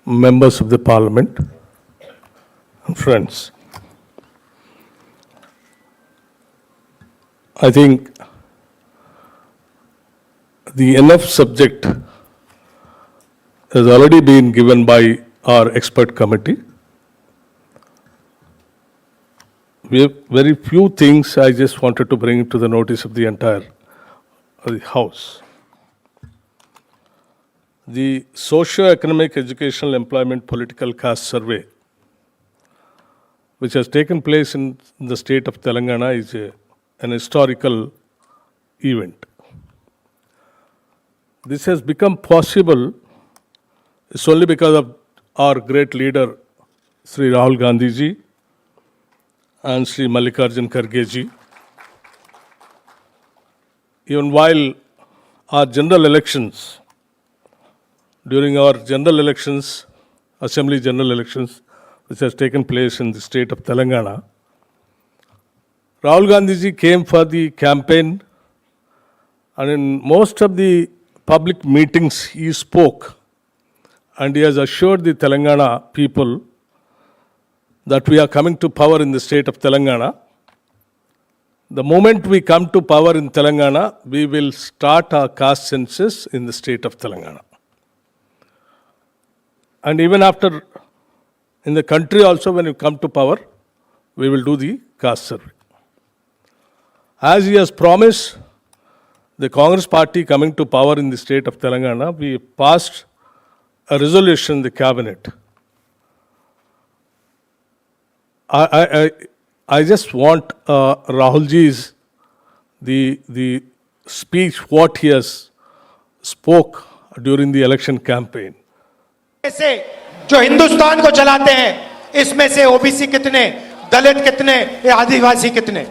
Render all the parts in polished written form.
members of the parliament, and friends. I think the enough subject has already been given by our expert committee. We have very few things I just wanted to bring to the notice of the entire House. The socio-economic, educational, employment, political caste survey, which has taken place in the state of Telangana, is an historical event. This has become possible it's only because of our great leader, Sri Rahul Gandhi ji and Sri Mallikarjun Kharge ji. Even while our general elections, during our general elections, assembly general elections, which has taken place in the state of Telangana, Rahul Gandhi ji came for the campaign, and in most of the public meetings he spoke, and he has assured the Telangana people that we are coming to power in the state of Telangana. The moment we come to power in Telangana, we will start our caste census in the state of Telangana. And even after, in the country also, when we come to power, we will do the caste survey. As he has promised, the Congress party coming to power in the state of Telangana, we passed a resolution in the cabinet. I just want Rahul ji's the speech what he has spoke during the election campaign. से जो हिंदुस्तान को चलाते हैं इसमें से OBC कितने, दलित कितने, आदिवासी कितने.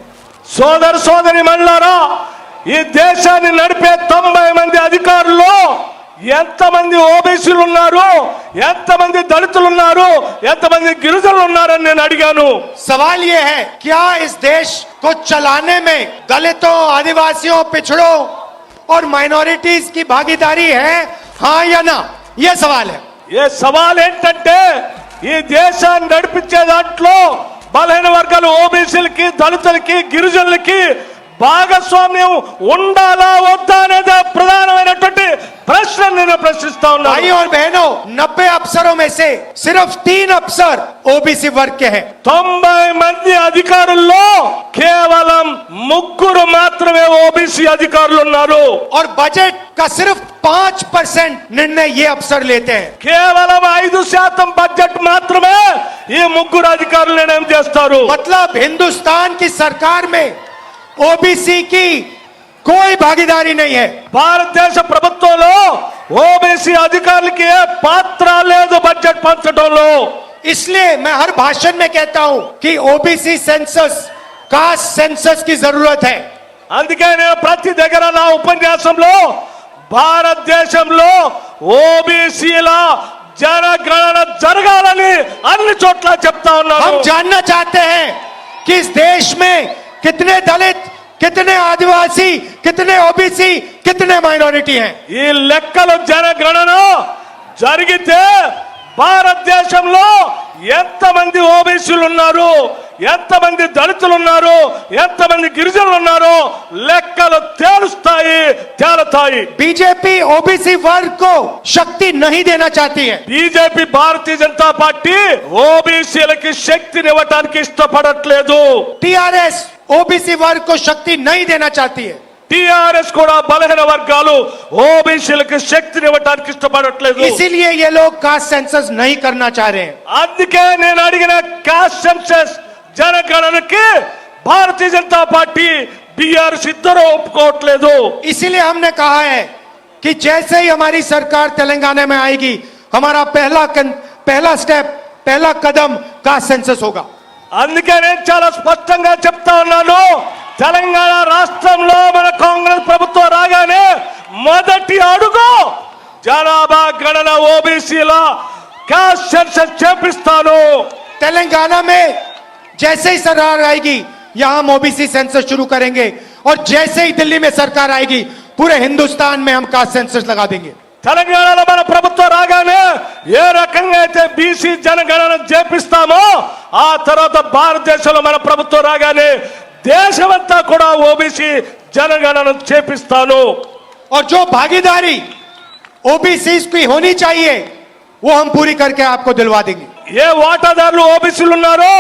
సోదర సోదరి మల్లారా ఈ దేశాన్ని నడిపే 90 మంది అధికారులు ఎంతమంది ఓబీసీలు ఉన్నారు, ఎంతమంది దళితులు ఉన్నారు, ఎంతమంది గిరిజనులు ఉన్నారని నేను అడిగాను. सवाल ये है क्या इस देश को चलाने में दलितों, आदिवासियों, पिछड़ों और माइनॉरिटीज की भागीदारी है, हाँ या ना? ये सवाल है. ఏ సవాల్ ఏంటంటే ఈ దేశాన్ని నడిపించే దాంట్లో బలహీన వర్గాలు ఓబీసీలకి, దళితులకి, గిరిజనులకి భాగస్వామ్యం ఉండాలా వద్దా అనేది ప్రధానమైనటువంటి ప్రశ్న నేను ప్రశ్నిస్తా ఉన్నాను. भाई और बहनों, 90 अफसरों में से सिर्फ 3 अफसर ओबीसी वर्ग के हैं. 90 మంది అధికారుల్లో కేవలం 3 మాత్రమే ఓబీసీ అధికారులు ఉన్నారు. और बजट का सिर्फ 5% निर्णय ये अफसर लेते हैं. కేవలం 5% బడ్జెట్ మాత్రమే ఈ 3 అధికారులు నిర్ణయం చేస్తారు. मतलब हिंदुस्तान की सरकार में ओबीसी की कोई भागीदारी नहीं है. భారతదేశ ప్రభుత్వంలో ఓబీసీ అధికారులకి ఏ పాత్ర లేదు బడ్జెట్ పంచడంలో. इसलिए मैं हर भाषण में कहता हूं कि ओबीसी सेंसस, कास्ट सेंसस की जरूरत है. అందుకే నేను ప్రతి దగ్గర నా ఉపన్యాసంలో భారతదేశంలో ఓబీసీల జనగణన జరగాలని అన్ని చోట్ల చెప్తా ఉన్నాను. हम जानना चाहते हैं कि इस देश में कितने दलित, कितने आदिवासी, कितने ओबीसी, कितने माइनॉरिटी हैं. ఈ లెక్కలు జనగణన జరిగితే భారతదేశంలో ఎంతమంది ఓబీసీలు ఉన్నారు, ఎంతమంది దళితులు ఉన్నారు, ఎంతమంది గిరిజనులు ఉన్నారు లెక్కలు తేలుతాయి. बीजेपी ओबीसी वर्ग को शक्ति नहीं देना चाहती है. బీజేపీ భారతీయ జనతా పార్టీ ఓబీసీలకి శక్తిని ఇవ్వడానికి ఇష్టపడట్లేదు. टीआरएस ओबीसी वर्ग को शक्ति नहीं देना चाहती है. టీఆర్ఎస్ కూడా బలహీన వర్గాలు ఓబీసీలకు శక్తిని ఇవ్వడానికి ఇష్టపడట్లేదు. इसीलिए ये लोग कास्ट सेंसस नहीं करना चाह रहे हैं. అందుకే నేను అడిగిన cost census జనగణనకి Bharatiya Janata party, BRS ఇద్దరు ఒప్పుకోవట్లేదు. इसीलिए हमने कहा है कि जैसे ही हमारी सरकार तेलंगाना में आएगी, हमारा पहला स्टेप, पहला कदम कास्ट सेंसस होगा. అందుకే నేను చాలా స్పష్టంగా చెప్తా ఉన్నాను, తెలంగాణ రాష్ట్రంలో మన కాంగ్రెస్ ప్రభుత్వం రాగానే మొదటి అడుగు జనాభా గణన ఓబీసీల కాస్ట్ సెన్సస్ చేపిస్తాను. तेलंगाना में जैसे ही सरकार आएगी यहां हम ओबीसी सेंसस शुरू करेंगे, और जैसे ही दिल्ली में सरकार आएगी पूरे हिंदुस्तान में हम कास्ट सेंसस लगा देंगे. తెలంగాణలో మన ప్రభుత్వం రాగానే ఏ రకంగా ఎప్పుడైతే బీసీ జనగణన చేపిస్తామో ఆ తర్వాత భారతదేశంలో మన ప్రభుత్వం రాగానే దేశమంతా కూడా ఓబీసీ జనగణన చేపిస్తాను. और जो भागीदारी ओबीसी की होनी चाहिए वो हम पूरी करके आपको दिलवा देंगे. ఏ వాటాదారులు ఓబీసీలు ఉన్నారో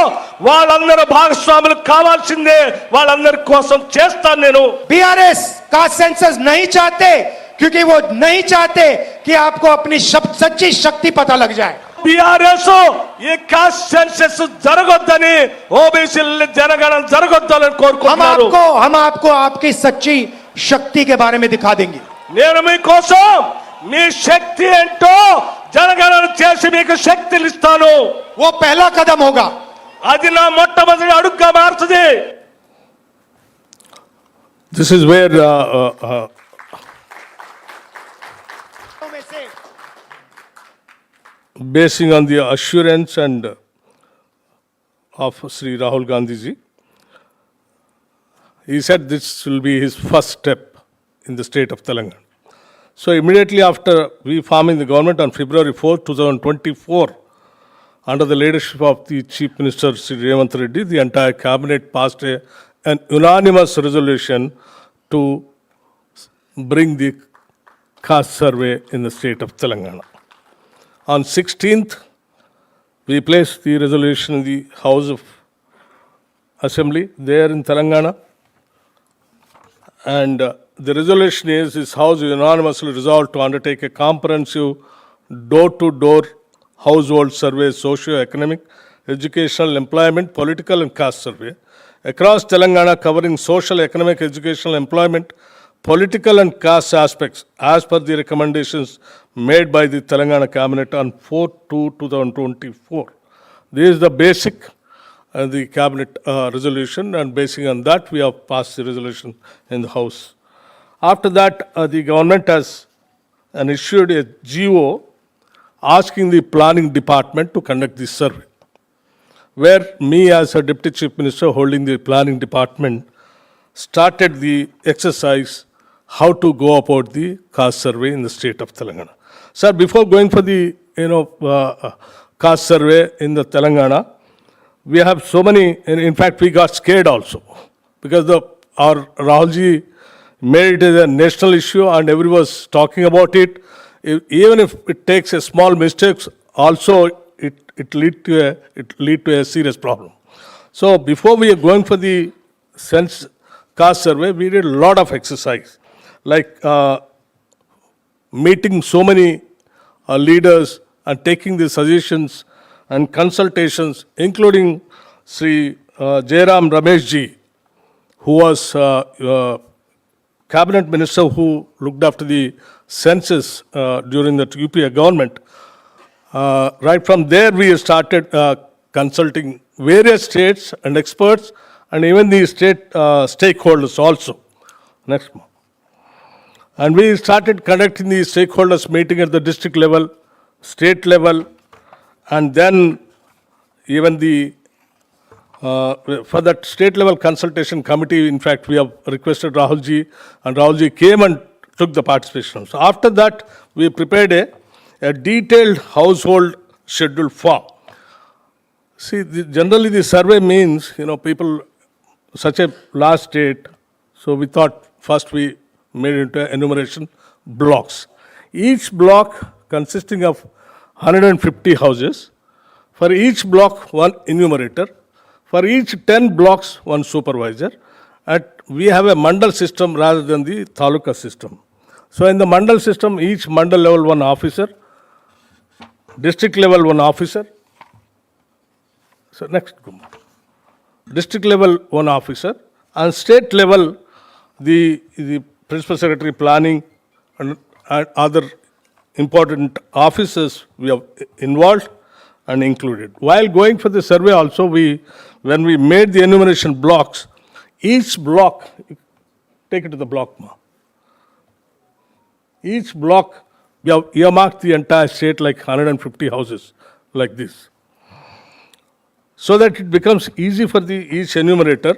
వాళ్ళందరూ భాగస్వాములు కావాల్సిందే, వాళ్ళందరి కోసం చేస్తాను నేను. बीआरएस कास्ट सेंसस नहीं चाहते क्योंकि वो नहीं चाहते कि आपको अपनी सच्ची शक्ति पता लग जाए. బీఆర్ఎస్ ఈ కాస్ట్ సెన్సస్ జరగొద్దని ఓబీసీ జనగణన జరగొద్దని కోరుకుంటున్నారు. हम आपको आपकी सच्ची शक्ति के बारे में दिखा देंगे. నేను మీకోసం మీ శక్తి ఏంటో జనగణన చేసి మీకు శక్తిని ఇస్తాను. वो पहला कदम होगा. అది నా మొట్టమొదటి అడుగుగా మారుతుంది. This is where basing on the assurance and of Sri Rahul Gandhi ji, he said this will be his first step in the state of Telangana. So immediately after we forming the government on February 4, 2024, under the leadership of the Chief Minister Sri Revanth Reddy, the entire cabinet passed an unanimous resolution to bring the caste survey in the state of Telangana. On 16th, we placed the resolution in the House of Assembly there in Telangana. And the resolution is this House unanimously resolved to undertake a comprehensive door-to-door household survey, socio-economic, educational, employment, political and caste survey across Telangana covering social, economic, educational, employment, political and caste aspects as per the recommendations made by the Telangana Cabinet on 4/2/2024. This is the basic the Cabinet resolution, and basing on that we have passed the resolution in the House. After that, the government has issued a GO asking the planning department to conduct this survey, where me as a Deputy Chief Minister holding the planning department started the exercise how to go about the caste survey in the state of Telangana. Sir, before going for the caste survey in the Telangana, we have so many, in fact we got scared also because our Rahulji made it as a national issue and everyone was talking about it. Even if it takes a small mistakes, also it lead to a serious problem. So before we are going for the caste survey, we did a lot of exercise, like meeting so many leaders and taking the suggestions and consultations, including Sri Jairam Ramesh ji, who was cabinet minister who looked after the census during the UPA government. Right from there, we started consulting various states and experts, and even the state stakeholders also. Next one. And we started conducting the stakeholders meeting at the district level, state level, and then even for that state level consultation committee, in fact, we have requested Rahulji, and Rahulji came and took the participation. So after that, we prepared a detailed household schedule form. See, generally the survey means, people, such a large state, so we thought first we made it into enumeration blocks. Each block consisting of 150 houses. For each block, one enumerator. For each 10 blocks, one supervisor. And we have a mandal system rather than the taluka system. So in the mandal system, each mandal level one officer, district level one officer. So next, district level one officer, and state level the principal secretary planning and other important officers we have involved and included. While going for the survey also, when we made the enumeration blocks, each block, take it to the block, each block, we have earmarked the entire state like 150 houses like this, so that it becomes easy for each enumerator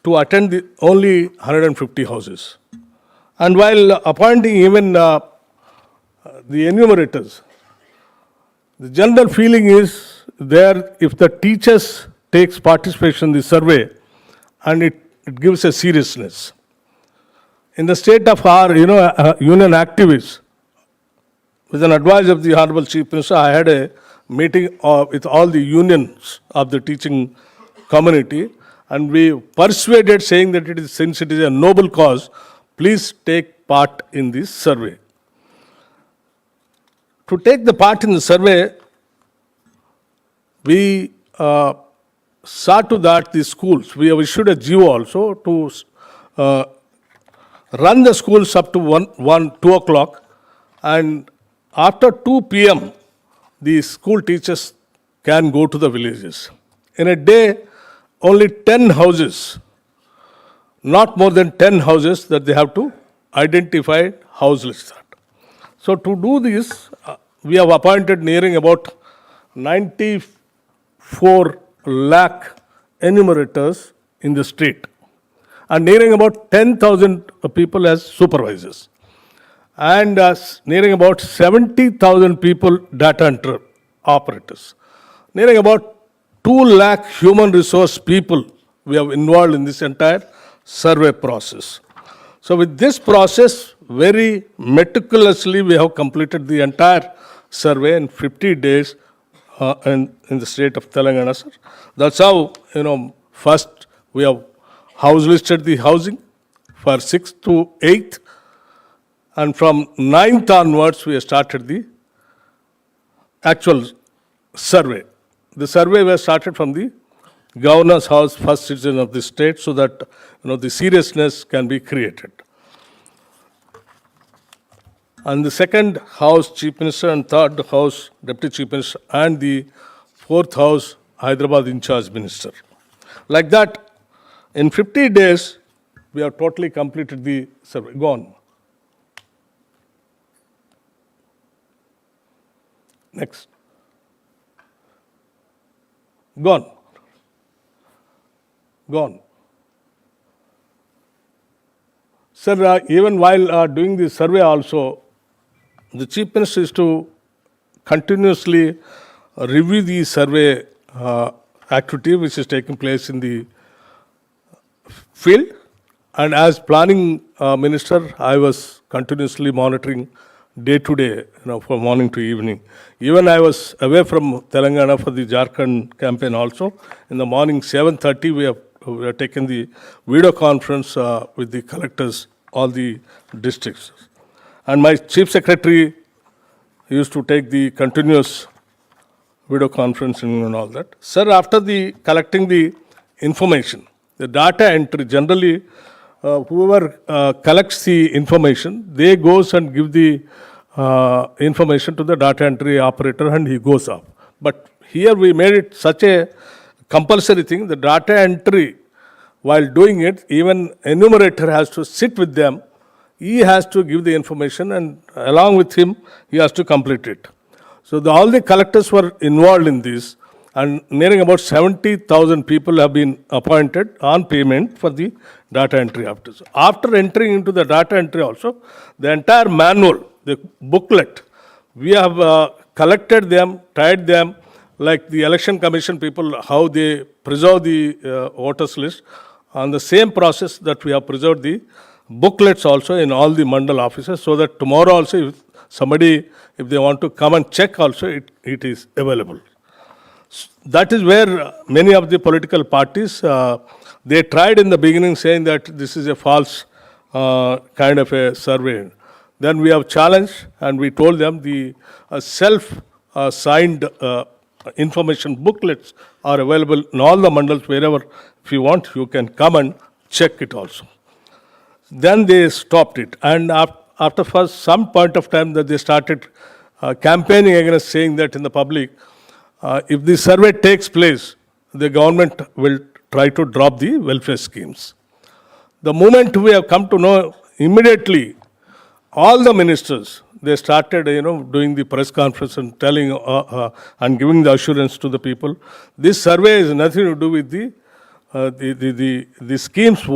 to attend only 150 houses. And while appointing even the enumerators, The general feeling is there if the teachers takes participation in the survey and it gives a seriousness. In the state of our, union activists, with an advice of the Honorable Chief Minister, I had a meeting with all the unions of the teaching community, and we persuaded saying that since it is a noble cause, please take part in this survey. To take the part in the survey, we saw to that the schools. We have issued a GO also to run the schools up to 2 o'clock, and after 2 p.m., the school teachers can go to the villages. In a day, only 10 houses, not more than 10 houses that they have to identify houseless. So to do this, we have appointed nearing about 94 lakh enumerators in the state, and nearing about 10,000 people as supervisors, and nearing about 70,000 people data entry operators, nearing about 2 lakh human resource people we have involved in this entire survey process. So with this process, very meticulously we have completed the entire survey in 50 days in the state of Telangana, sir. That's how, first we have house listed the housing for 6th to 8th, and from 9th onwards we have started the actual survey. The survey was started from the governor's house, first citizen of the state, so that the seriousness can be created. And the second house, Chief Minister, and third house, Deputy Chief Minister, and the fourth house, Hyderabad in charge minister. Like that, in 50 days, we have totally completed the survey. Go on. Next. Gone. Gone. Sir, even while doing the survey also, the Chief Minister is to continuously review the survey activity which is taking place in the field. And as planning minister, I was continuously monitoring day to day, from morning to evening. Even I was away from Telangana for the Jharkhand campaign also. In the morning 7:30, we have taken the video conference with the collectors, all the districts. And my chief secretary used to take the continuous video conferencing and all that. Sir, after the collecting the information, the data entry, generally whoever collects the information, they goes and give the information to the data entry operator and he goes off. But here we made it such a compulsory thing, the data entry, while doing it, even enumerator has to sit with them. He has to give the information, and along with him, he has to complete it. So all the collectors were involved in this, and nearing about 70,000 people have been appointed on payment for the data entry officers. After entering into the data entry also, the entire manual, the booklet, we have collected them, tied them, like the election commission people, how they preserve the voters list. On the same process that we have preserved the booklets also in all the mandal offices, so that tomorrow also if somebody, if they want to come and check also, it is available. That is where many of the political parties, they tried in the beginning saying that this is a false kind of a survey. Then we have challenged and we told them the self-signed information booklets are available in all the mandals, wherever if you want, you can come and check it also. Then they stopped it, and after first some point of time that they started campaigning against, saying that in the public, if the survey takes place, the government will try to drop the welfare schemes. The moment we have come to know, immediately all the ministers, they started, doing the press conference and telling and giving the assurance to the people. This survey has nothing to do with the schemes,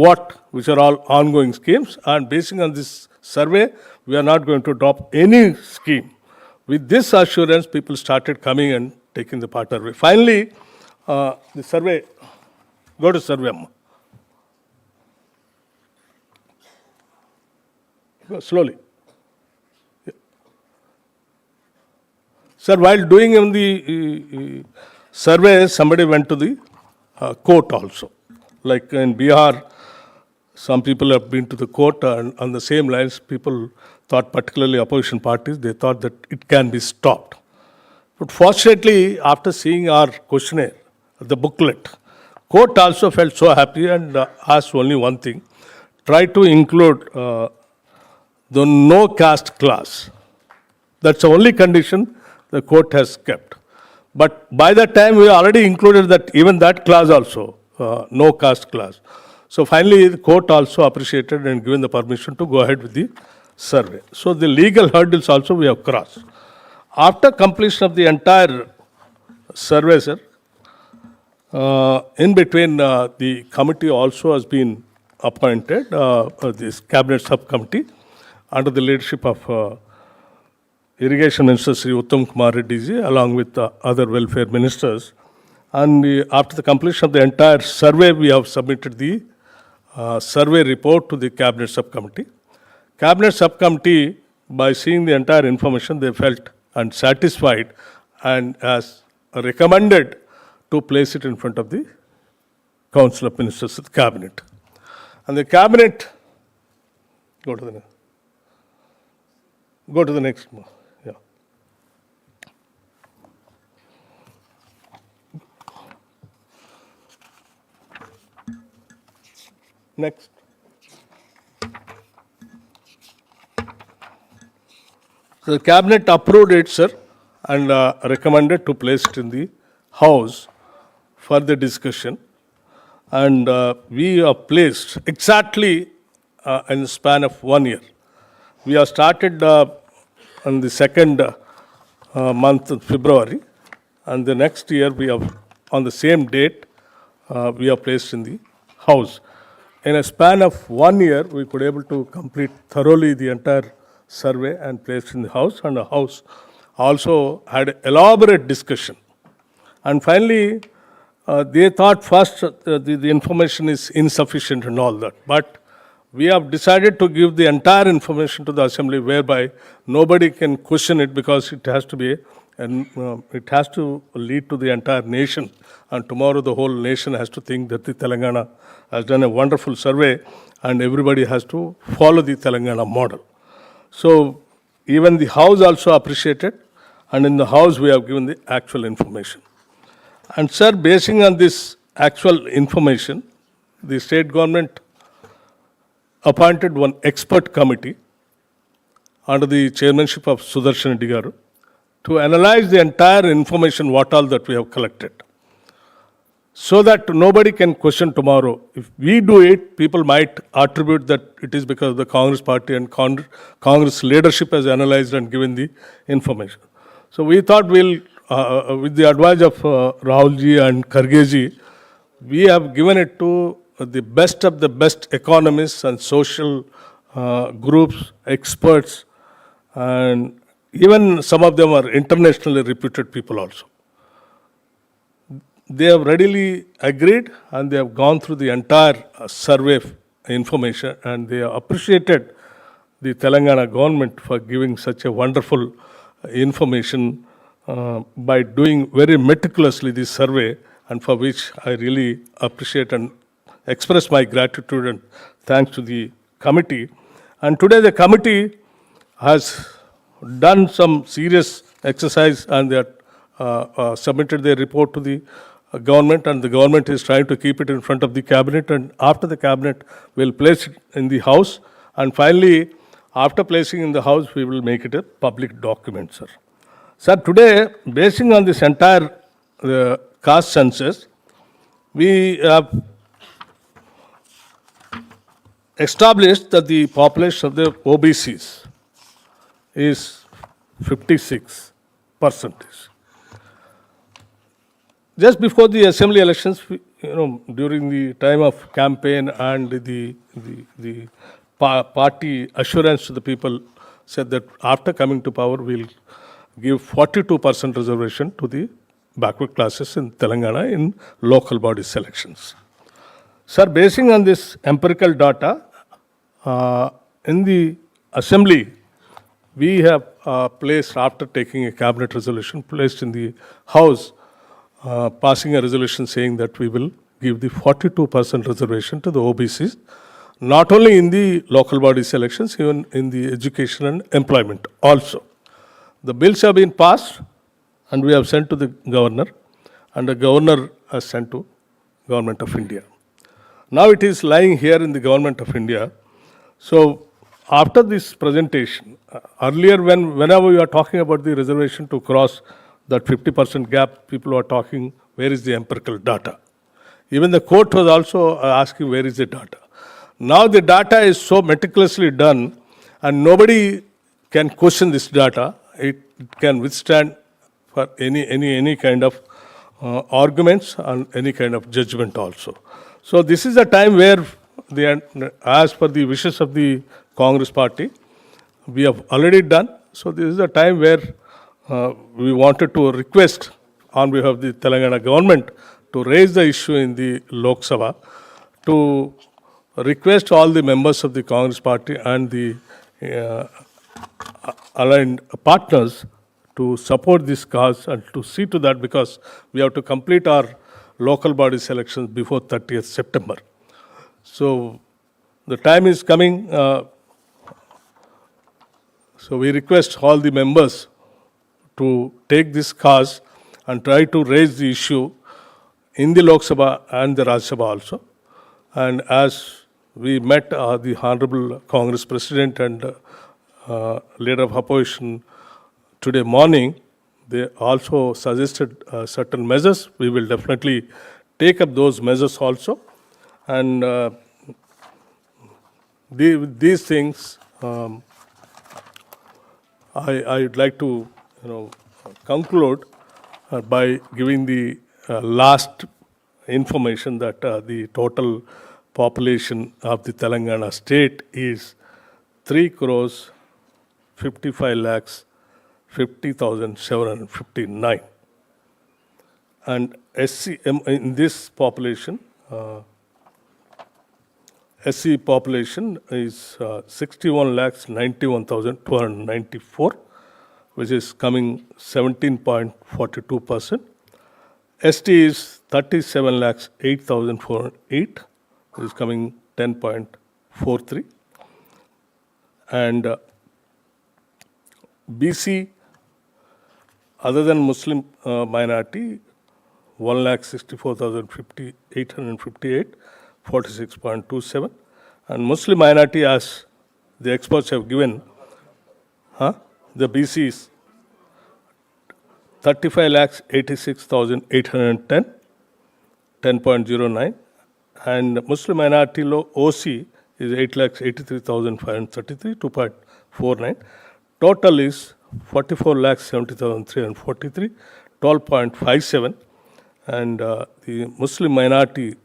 which are all ongoing schemes, and basing on this survey, we are not going to drop any scheme. With this assurance, people started coming and taking the part away. Finally, the survey, go to survey. Amma. Go slowly. Yeah. Sir, while doing in the survey, somebody went to the court also. Like in Bihar, some people have been to the court, and on the same lines, people thought, particularly opposition parties, they thought that it can be stopped. But fortunately, after seeing our questionnaire, the booklet, court also felt so happy and asked only one thing: try to include the no caste class. That's the only condition the court has kept. But by that time, we already included that, even that class also, no caste class. So finally, the court also appreciated and given the permission to go ahead with the survey. So the legal hurdles also we have crossed. After completion of the entire survey, sir, in between the committee also has been appointed, this cabinet subcommittee, under the leadership of Irrigation Minister Sri Uttamkumar Reddy ji, along with other welfare ministers. And after the completion of the entire survey, we have submitted the survey report to the cabinet subcommittee. Cabinet subcommittee, by seeing the entire information, they felt and satisfied and has recommended to place it in front of the Council of Ministers, the cabinet. And the cabinet, go to the next one. Yeah. Next. So the cabinet approved it, sir, and recommended to place it in the House for the discussion. And we are placed exactly in the span of 1 year. We have started on the second month of February, and the next year we have, on the same date, we are placed in the House. In a span of 1 year, we could able to complete thoroughly the entire survey and placed in the House, and the House also had elaborate discussion. And finally, they thought first the information is insufficient and all that, but we have decided to give the entire information to the Assembly, whereby nobody can question it, because it has to be, and it has to lead to the entire nation. And tomorrow the whole nation has to think that the Telangana has done a wonderful survey, and everybody has to follow the Telangana model. So even the House also appreciated, and in the House we have given the actual information. And sir, basing on this actual information, the state government appointed one expert committee under the chairmanship of Sudarshan Reddy garu to analyze the entire information, what all that we have collected, so that nobody can question tomorrow. If we do it, people might attribute that it is because the Congress party and Congress leadership has analyzed and given the information. So we thought we'll, with the advice of Rahul ji and Kharge ji, we have given it to the best of the best economists and social groups, experts, and even some of them are internationally reputed people also. They have readily agreed, and they have gone through the entire survey information, and they have appreciated the Telangana government for giving such a wonderful information by doing very meticulously this survey, and for which I really appreciate and express my gratitude and thanks to the committee. And today the committee has done some serious exercise, and they have submitted their report to the government, and the government is trying to keep it in front of the cabinet, and after the cabinet will place it in the House, and finally after placing in the House we will make it a public document, sir. Sir, today, basing on this entire caste census, we have established that the population of the OBCs is 56%. Just before the assembly elections, during the time of campaign and the party assurance to the people, said that after coming to power, we'll give 42% reservation to the backward classes in Telangana in local body selections. Sir, basing on this empirical data, in the assembly, we have placed, after taking a cabinet resolution, placed in the house, passing a resolution saying that we will give the 42% reservation to the OBCs, not only in the local body selections, even in the education and employment also. The bills have been passed and we have sent to the governor, and the governor has sent to Government of India. Now it is lying here in the Government of India. So after this presentation, earlier whenever we are talking about the reservation to cross that 50% gap, people are talking, where is the empirical data? Even the court was also asking, where is the data? Now the data is so meticulously done and nobody can question this data. It can withstand for any kind of arguments and any kind of judgment also. So this is a time where, as per the wishes of the Congress party, we have already done. So this is a time where we wanted to request on behalf of the Telangana government to raise the issue in the Lok Sabha, to request all the members of the Congress party and the aligned partners to support this cause and to see to that, because we have to complete our local body selections before 30th September. So the time is coming. So we request all the members to take this cause and try to raise the issue in the Lok Sabha and the Rajya Sabha also. And as we met the Honorable Congress President and Leader of Opposition today morning, they also suggested certain measures. We will definitely take up those measures also. And these things, I would like to conclude by giving the last information that the total population of the Telangana state is 3,55,50,759. And in this population, SC population is 61,91,294, which is coming 17.42%. ST is 37,08,408, which is coming 10.43. And BC, other than Muslim minority, 1,64,858, 46.27. And Muslim minority, as the experts have given, the BC is 35,86,810, 10.09. And Muslim minority low OC is 8,83,533, 2.49. Total is 44,70,343, 12.57. And the Muslim minority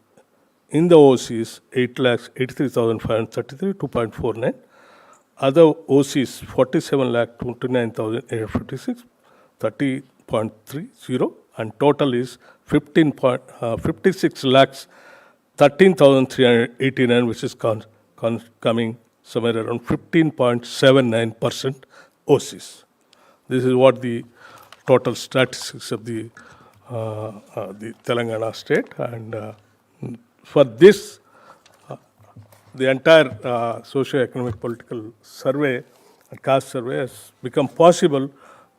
in the OC is 8,83,533, 2.49. Other OCs 47,29,856, 30.30, and total is 56,13,389, which is coming somewhere around 15.79% OCs. This is what the total statistics of the Telangana state, and for this, the entire socio-economic political survey, caste survey, has become possible.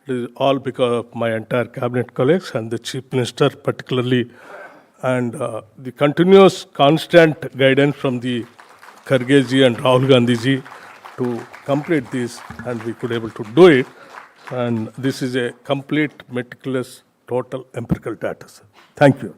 It is all because of my entire cabinet colleagues and the Chief Minister particularly, and the continuous constant guidance from the Kharge ji and Rahul Gandhi ji to complete this, and we could able to do it. And this is a complete, meticulous, total empirical data. Thank you.